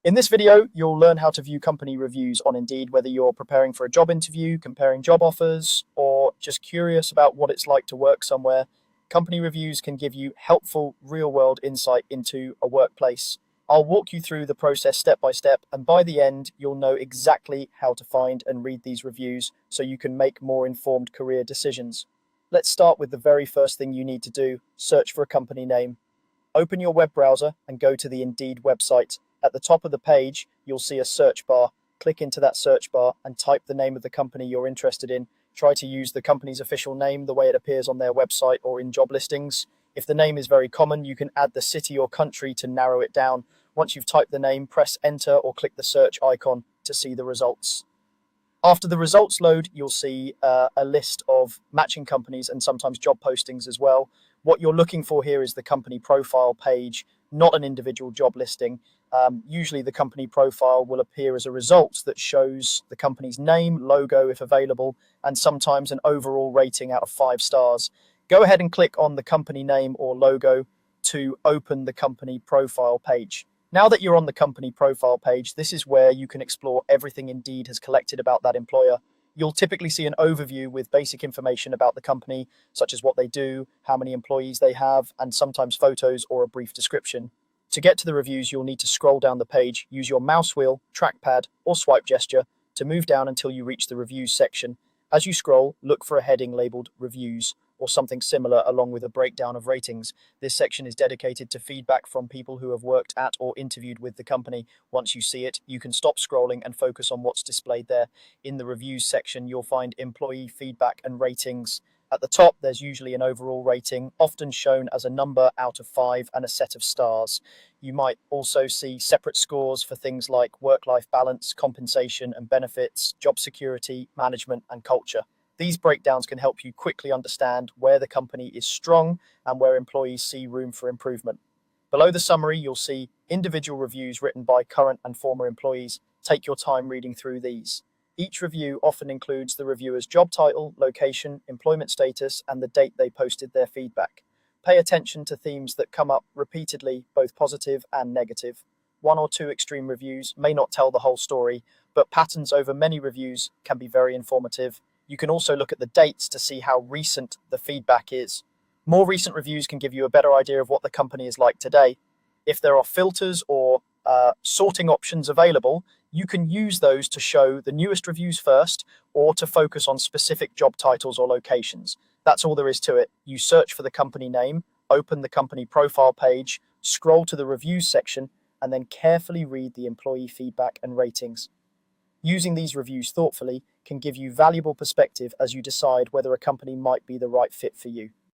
In this video, you'll learn how to view company reviews on Indeed, whether you're preparing for a job interview, comparing job offers, or just curious about what it's like to work somewhere. Company reviews can give you helpful, real world insight into a workplace. I'll walk you through the process step by step, and by the end, you'll know exactly how to find and read these reviews so you can make more informed career decisions. Let's start with the very first thing you need to do: search for a company name. Open your web browser and go to the Indeed website. At the top of the page, you'll see a search bar. Click into that search bar and type the name of the company you're interested in. Try to use the company's official name the way it appears on their website or in job listings. If the name is very common, you can add the city or country to narrow it down. Once you've typed the name, press enter or click the search icon to see the results. After the results load, you'll see a list of matching companies and sometimes job postings as well. What you're looking for here is the company profile page, not an individual job listing. Usually the company profile will appear as a result that shows the company's name, logo if available, and sometimes an overall rating out of 5 stars. Go ahead and click on the company name or logo to open the company profile page. Now that you're on the company profile page, this is where you can explore everything Indeed has collected about that employer. You'll typically see an overview with basic information about the company, such as what they do, how many employees they have, and sometimes photos or a brief description. To get to the reviews, you'll need to scroll down the page, use your mouse wheel, trackpad, or swipe gesture to move down until you reach the reviews section. As you scroll, look for a heading labeled Reviews or something similar along with a breakdown of ratings. This section is dedicated to feedback from people who have worked at or interviewed with the company. Once you see it, you can stop scrolling and focus on what's displayed there. In the reviews section, you'll find employee feedback and ratings. At the top, there's usually an overall rating, often shown as a number out of 5 and a set of stars. You might also see separate scores for things like work-life balance, compensation and benefits, job security, management, and culture. These breakdowns can help you quickly understand where the company is strong and where employees see room for improvement. Below the summary, you'll see individual reviews written by current and former employees. Take your time reading through these. Each review often includes the reviewer's job title, location, employment status, and the date they posted their feedback. Pay attention to themes that come up repeatedly, both positive and negative. 1 or 2 extreme reviews may not tell the whole story, but patterns over many reviews can be very informative. You can also look at the dates to see how recent the feedback is. More recent reviews can give you a better idea of what the company is like today. If there are filters or sorting options available, you can use those to show the newest reviews first or to focus on specific job titles or locations. That's all there is to it. You search for the company name, open the company profile page, scroll to the reviews section, and then carefully read the employee feedback and ratings. Using these reviews thoughtfully can give you valuable perspective as you decide whether a company might be the right fit for you.